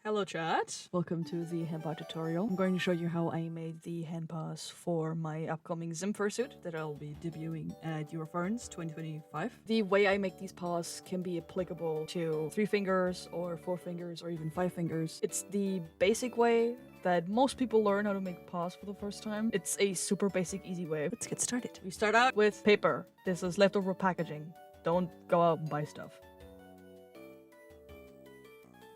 Hello chat! Welcome to the handpaw tutorial. I'm going to show you how I made the handpaws for my upcoming Fursuit that I'll be debuting at Euroferns 2025. The way I make these paws can be applicable to 3 fingers or 4 fingers or even 5 fingers. It's the basic way that most people learn how to make paws for the first time. It's a super basic, easy way. Let's get started. We start out with paper. This is leftover packaging. Don't go out and buy stuff.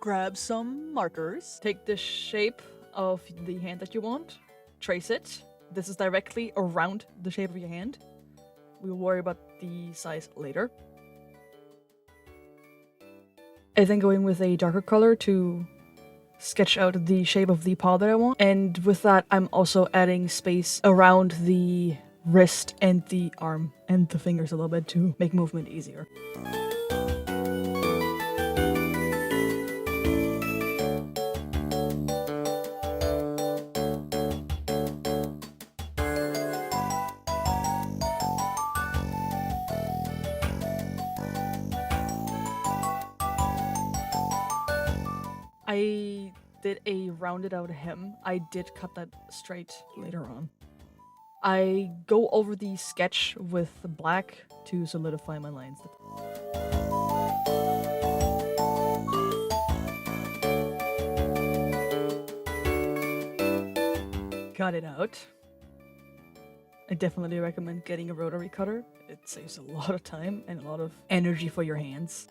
Grab some markers. Take the shape of the hand that you want. Trace it. This is directly around the shape of your hand. We'll worry about the size later. I then go in with a darker color to sketch out the shape of the paw that I want. And with that, I'm also adding space around the wrist and the arm and the fingers a little bit to make movement easier. I did a rounded out hem. I did cut that straight later on. I go over the sketch with the black to solidify my lines. Cut it out. I definitely recommend getting a rotary cutter. It saves a lot of time and a lot of energy for your hands.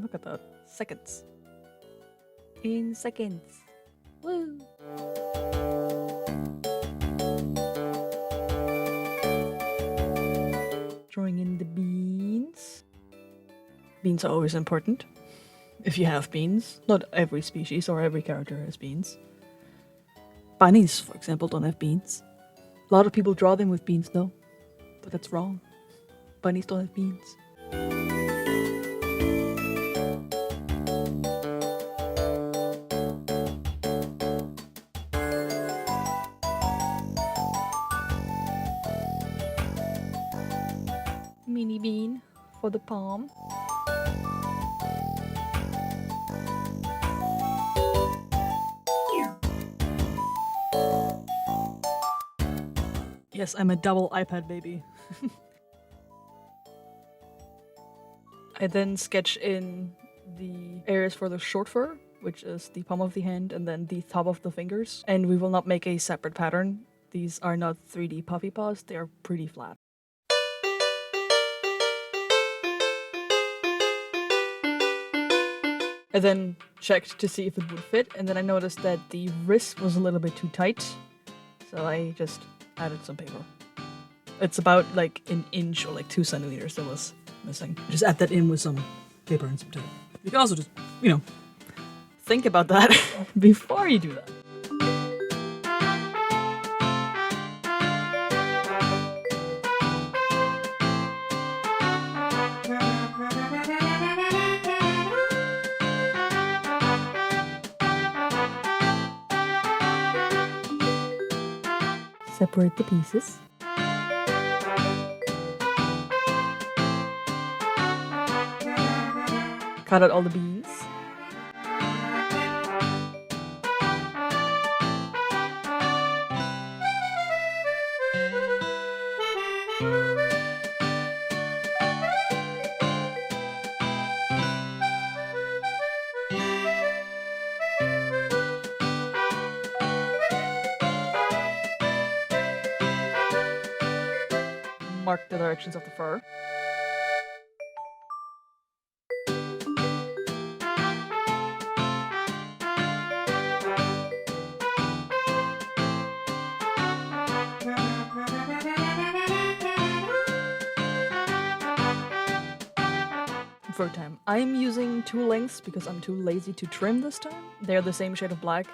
Look at that. Seconds. In seconds. Woo! Drawing in the beans. Beans are always important. If you have beans. Not every species or every character has beans. Bunnies, for example, don't have beans. A lot of people draw them with beans though. But that's wrong. Bunnies don't have beans. Mini bean for the palm. Yes, I'm a double iPad baby. I then sketch in the areas for the short fur, which is the palm of the hand and then the top of the fingers. And we will not make a separate pattern. These are not 3D puffy paws, they are pretty flat. I then checked to see if it would fit, and then I noticed that the wrist was a little bit too tight, so I just added some paper. It's about like an inch or like 2 centimeters that was missing. Just add that in with some paper and some tape. You can also just, think about that before you do that. Separate the pieces. Cut out all the beans. Mark the directions of the fur. Fur time. I'm using 2 lengths because I'm too lazy to trim this time. They're the same shade of black.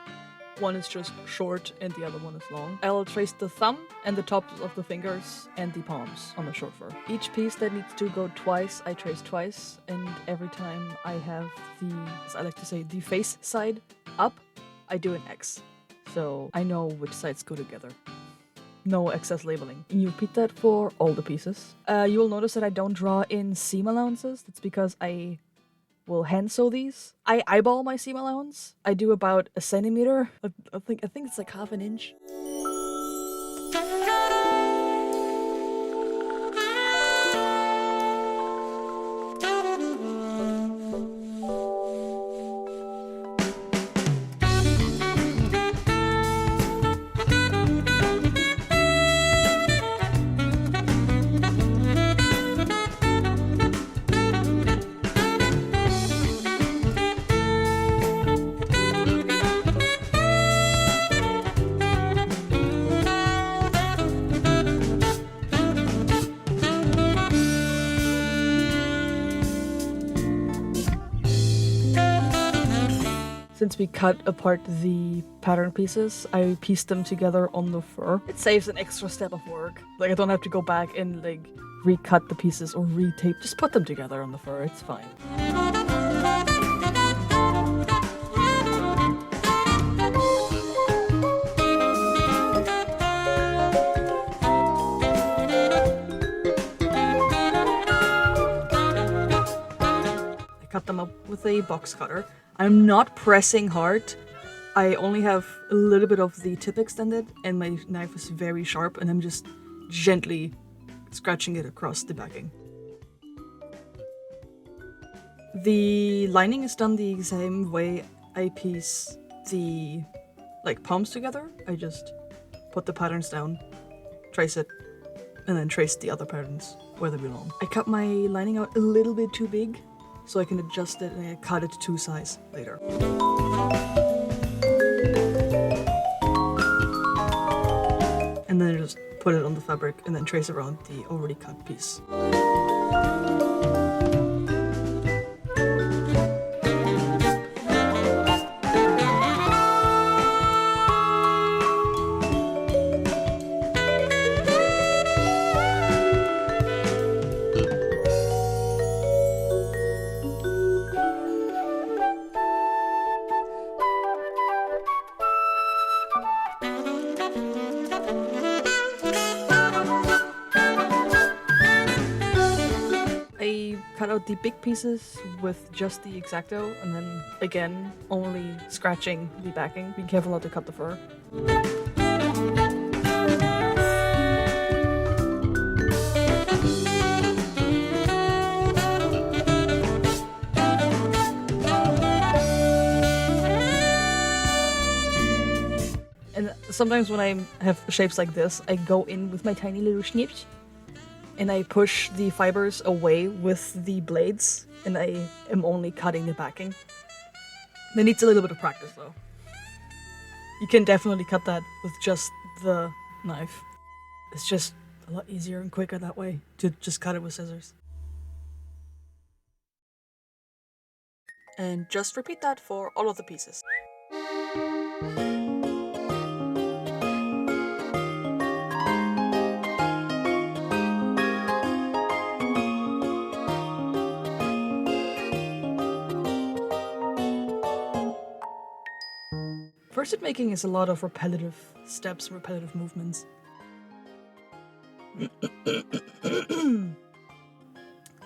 One is just short and the other one is long. I'll trace the thumb and the tops of the fingers and the palms on the short fur. Each piece that needs to go twice, I trace twice, and every time I have the, as I like to say, the face side up, I do an X. So I know which sides go together. no excess labeling. And you repeat that for all the pieces. You will notice that I don't draw in seam allowances. That's because I will hand sew these. I eyeball my seam allowance. I do about a centimeter. I think it's like half an inch. Since we cut apart the pattern pieces, I pieced them together on the fur. It saves an extra step of work. Like, I don't have to go back and like recut the pieces or retape. Just put them together on the fur, it's fine. I cut them up with a box cutter. I'm not pressing hard. I only have a little bit of the tip extended and my knife is very sharp and I'm just gently scratching it across the backing. The lining is done the same way I piece the palms together. I just put the patterns down, trace it, and then trace the other patterns where they belong. I cut my lining out a little bit too big, so I can adjust it and I cut it to size later. And then I just put it on the fabric and then trace around the already cut piece. Cut out the big pieces with just the X-Acto and then again only scratching the backing. Be careful not to cut the fur. And sometimes when I have shapes like this, I go in with my tiny little snips and I push the fibers away with the blades, and I am only cutting the backing. That needs a little bit of practice though. You can definitely cut that with just the knife. It's just a lot easier and quicker that way to just cut it with scissors. And just repeat that for all of the pieces. Fursuit making is a lot of repetitive steps, repetitive movements.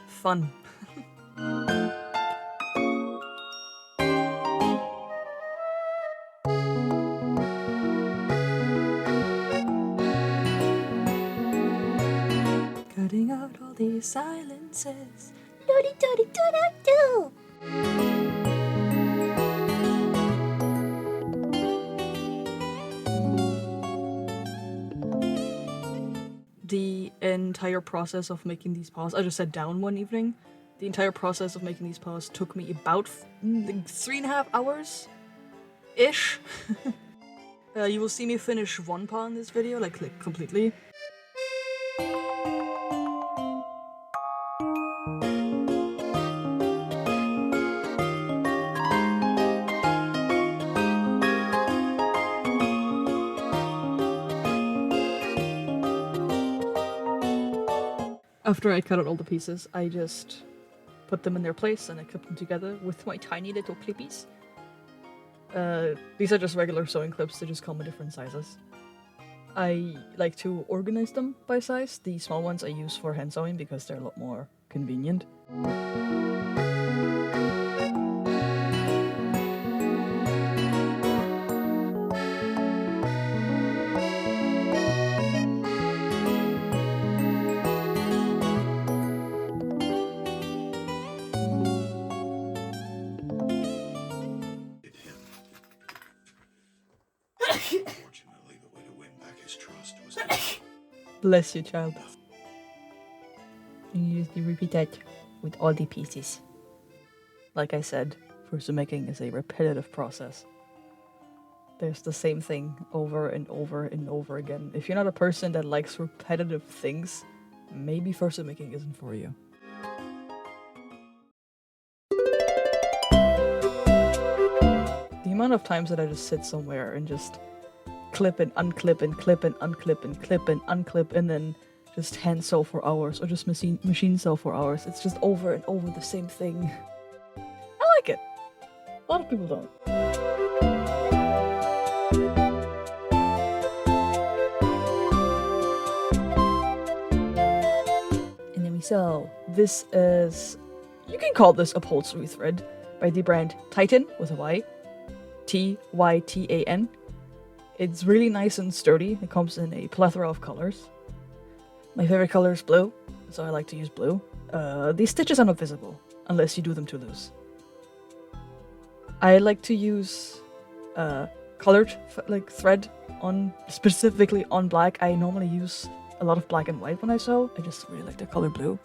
Fun. Cutting out all these silences. Do-de-do-de-do-do-do. The entire process of making these paws, I just sat down one evening. The entire process of making these paws took me about 3.5 hours-ish. You will see me finish one paw in this video, like completely. After I cut out all the pieces, I just put them in their place and I clip them together with my tiny little clippies. These are just regular sewing clips, they just come in different sizes. I like to organize them by size. The small ones I use for hand sewing because they're a lot more convenient. Unfortunately, the way to win back his trust was to... Bless you, child. You need to repeat that with all the pieces. Like I said, fursuit making is a repetitive process. There's the same thing over and over and over again. If you're not a person that likes repetitive things, maybe fursuit making isn't for you. The amount of times that I just sit somewhere and just clip and unclip and clip and unclip and clip and unclip and then just hand sew for hours or just machine sew for hours. It's just over and over the same thing. I like it. A lot of people don't. And then we sew. This is, you can call this upholstery thread by the brand Titan with a Y. Tytan. It's really nice and sturdy. It comes in a plethora of colors. My favorite color is blue, so I like to use blue. These stitches are not visible, unless you do them too loose. I like to use colored thread on specifically on black. I normally use a lot of black and white when I sew. I just really like the color blue.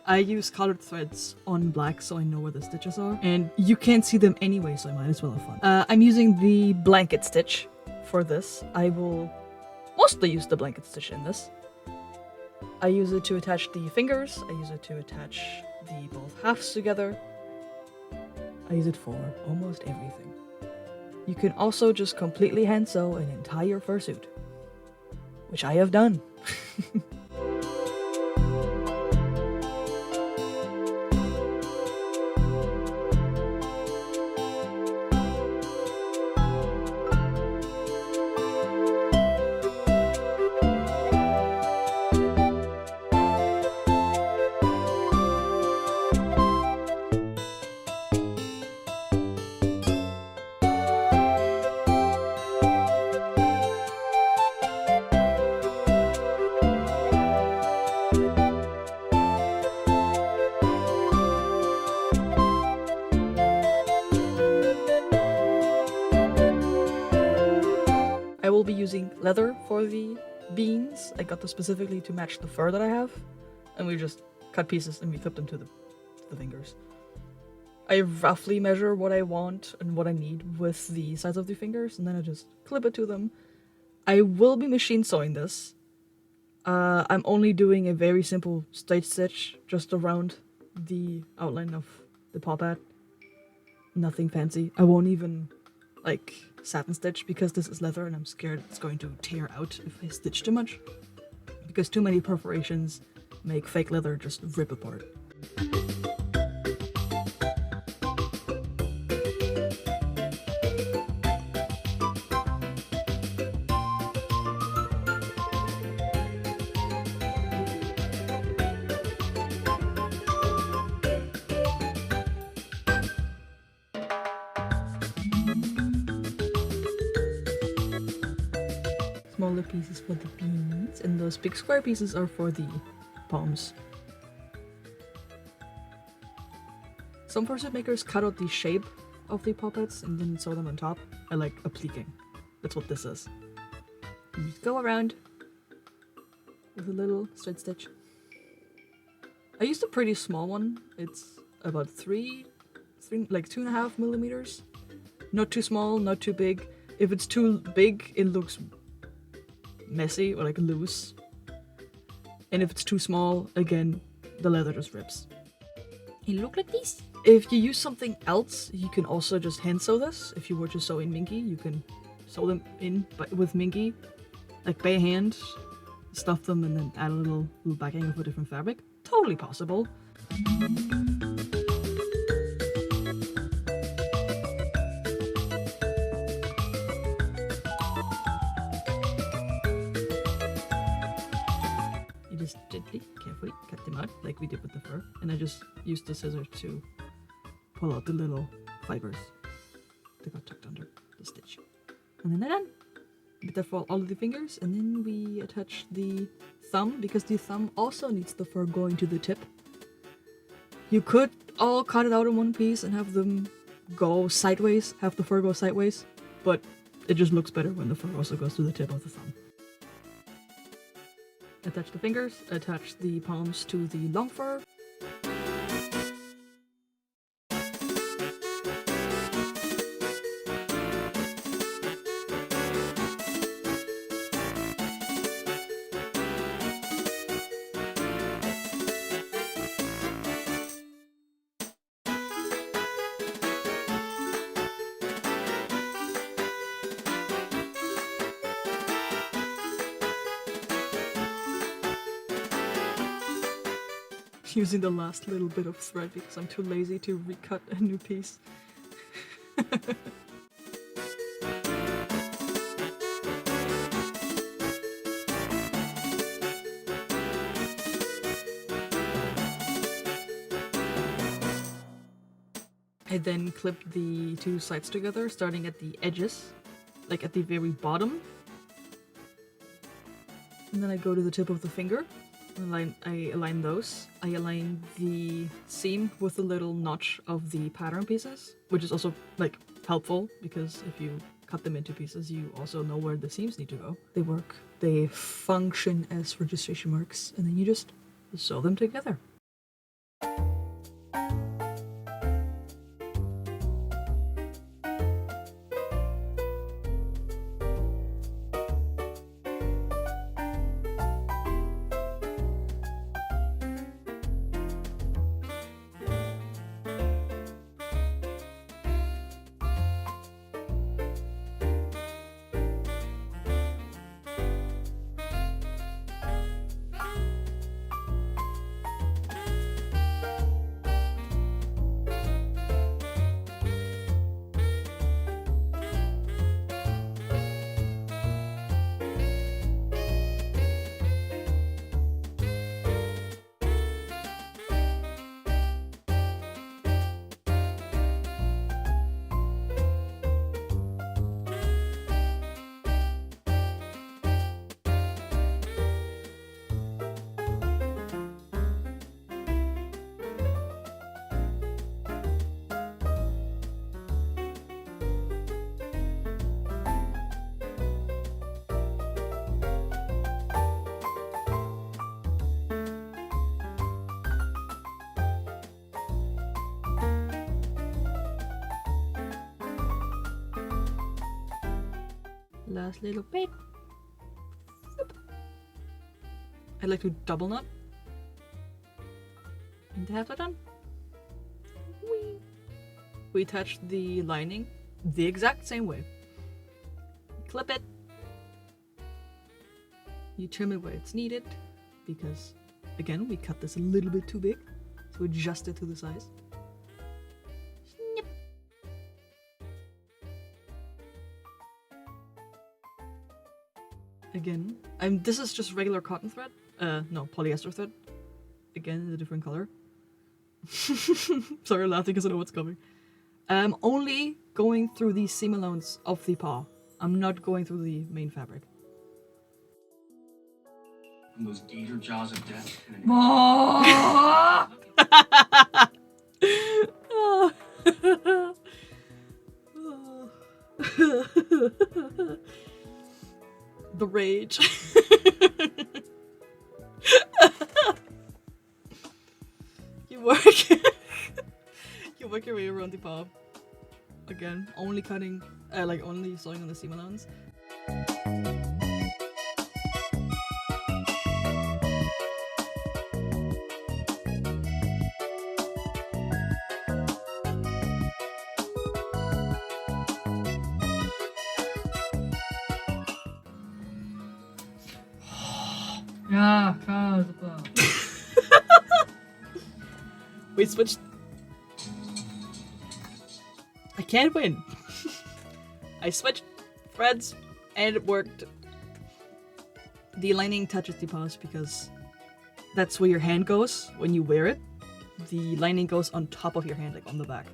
I use colored threads on black so I know where the stitches are. And you can't see them anyway, so I might as well have fun. I'm using the blanket stitch for this. I will mostly use the blanket stitch in this. I use it to attach the fingers. I use it to attach the both halves together. I use it for almost everything. You can also just completely hand sew an entire fursuit, which I have done. I will be using leather for the beans. I got this specifically to match the fur that I have. And we just cut pieces and we clip them to the fingers. I roughly measure what I want and what I need with the size of the fingers, and then I just clip it to them. I will be machine sewing this. I'm only doing a very simple straight stitch just around the outline of the paw pad. Nothing fancy. I won't even satin stitch because this is leather and I'm scared it's going to tear out if I stitch too much. Because too many perforations make fake leather just rip apart. Smaller pieces for the beans, and those big square pieces are for the palms. Some fursuit makers cut out the shape of the puppets and then sew them on top. I like appliquing. That's what this is. You just go around with a little straight stitch. I used a pretty small one. It's about 2.5 millimeters. Not too small, not too big. If it's too big, it looks messy or loose. And if it's too small, again, the leather just rips. It look like this. If you use something else, you can also just hand sew this. If you were to sew in minky, you can sew them in with minky, by hand, stuff them, and then add a little backing of a different fabric. Totally possible. like we did with the fur. And I just used the scissors to pull out the little fibers that got tucked under the stitch. And then they're done. Bit that for all of the fingers, and then we attach the thumb, because the thumb also needs the fur going to the tip. You could all cut it out in one piece and have them go sideways, have the fur go sideways, but it just looks better when the fur also goes to the tip of the thumb. Attach the fingers, attach the palms to the long fur. Using the last little bit of thread because I'm too lazy to recut a new piece. I then clip the two sides together, starting at the edges, like at the very bottom. And then I go to the tip of the finger. I align those. I align the seam with the little notch of the pattern pieces, which is also like helpful because if you cut them into pieces, you also know where the seams need to go. They work. They function as registration marks, and then you just sew them together. Last little bit. I like to double knot. And to have that done. Whee! We attach the lining the exact same way. Clip it. You trim it where it's needed because, again, we cut this a little bit too big, so adjust it to the size. Snip. Again, this is just regular cotton thread. No, polyester thread. Again, in a different color. Sorry, I'm laughing because I know what's coming. I'm only going through the seam allowance of the paw. I'm not going through the main fabric. From those gator jaws of death. The rage. You work your way around the paw. Again, only cutting, only sewing on the seam allowance. 야, 가져봐. We switched. I can't win. I switched threads and it worked. The lining touches the paws because that's where your hand goes when you wear it. The lining goes on top of your hand, like on the back.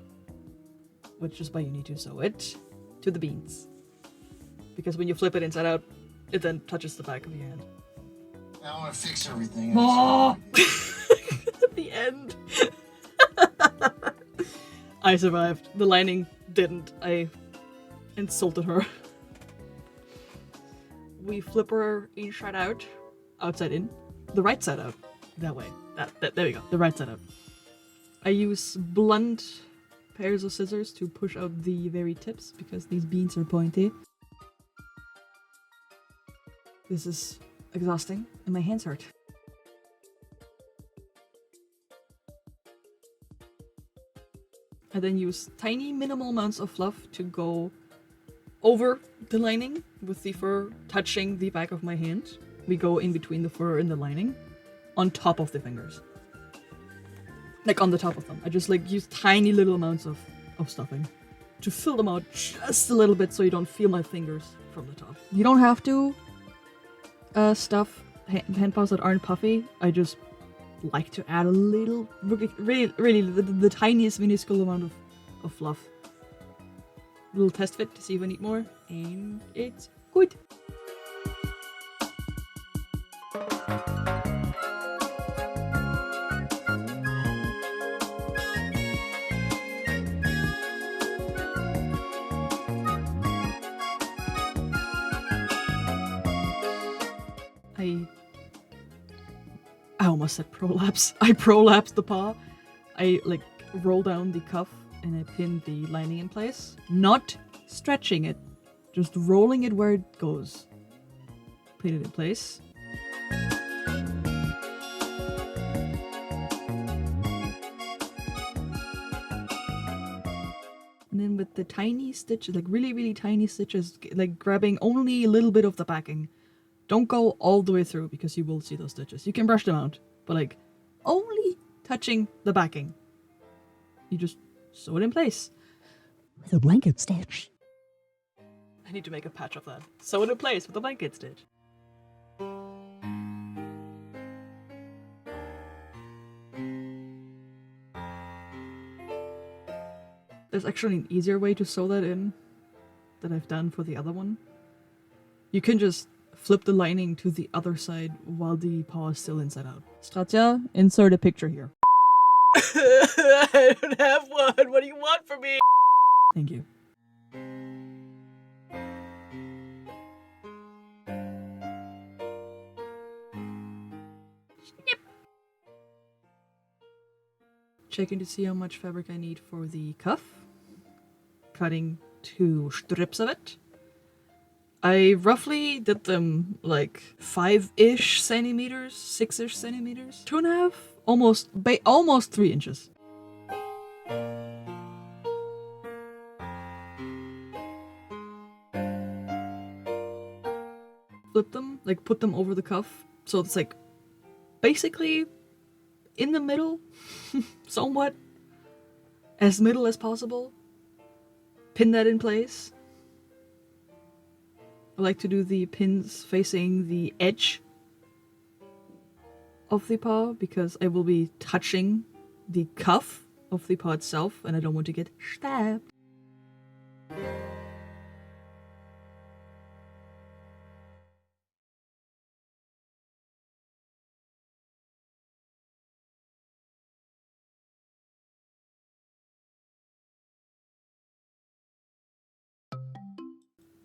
Which is why you need to sew it to the beans. Because when you flip it inside out, it then touches the back of your hand. I want to fix everything. Oh! At the end. I survived. The lining didn't. I insulted her. We flip her inside out, outside in, the right side out. That way. There we go. The right side out. I use blunt pairs of scissors to push out the very tips because these beans are pointy. This is exhausting and my hands hurt. I then use tiny minimal amounts of fluff to go over the lining with the fur touching the back of my hand. We go in between the fur and the lining on top of the fingers. Like on the top of them. I just like use tiny little amounts of stuffing to fill them out just a little bit so you don't feel my fingers from the top. You don't have to stuff hand paws that aren't puffy. I just like to add a little, really the tiniest minuscule amount of fluff. A little test fit to see if I need more, and it's good. I almost said prolapse. I prolapse the paw. I like roll down the cuff and I pin the lining in place. Not stretching it, just rolling it where it goes. Pin it in place. And then with the tiny stitches, like really tiny stitches, like grabbing only a little bit of the backing. Don't go all the way through because you will see those stitches. You can brush them out, but like only touching the backing. You just sew it in place. With a blanket stitch. I need to make a patch of that. Sew it in place with a blanket stitch. There's actually an easier way to sew that in that I've done for the other one. You can just flip the lining to the other side while the paw is still inside out. Strazia, insert a picture here. I don't have one. What do you want from me? Thank you. Snip. Checking to see how much fabric I need for the cuff. Cutting 2 strips of it. I roughly did them like 5-ish centimeters, 6-ish centimeters, 2.5, almost 3 inches. Flip them, like put them over the cuff, so it's like basically in the middle, somewhat as middle as possible. Pin that in place. I like to do the pins facing the edge of the paw because I will be touching the cuff of the paw itself and I don't want to get stabbed.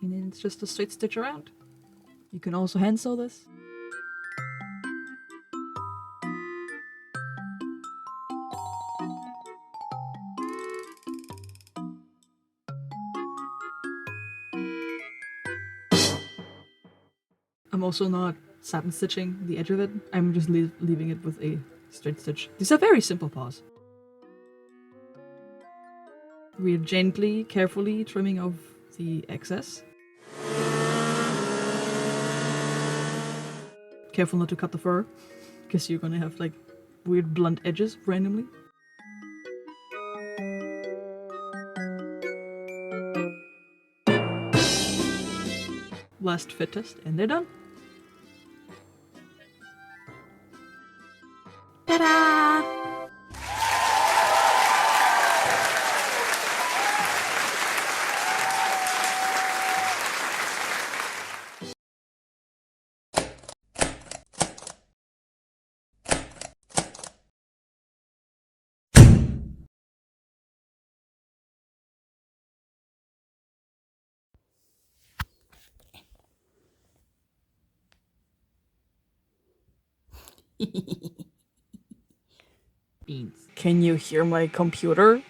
And then it's just a straight stitch around. You can also hand sew this. I'm also not satin stitching the edge of it. I'm just leaving it with a straight stitch. These are very simple paws. We're gently, carefully trimming off the excess. Careful not to cut the fur, because you're gonna have like weird blunt edges randomly. Last fit test, and they're done. Beans. Can you hear my computer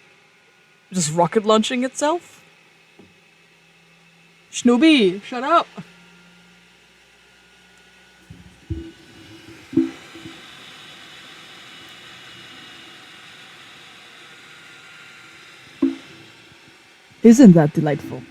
just rocket launching itself? Snoopy, shut up! Isn't that delightful?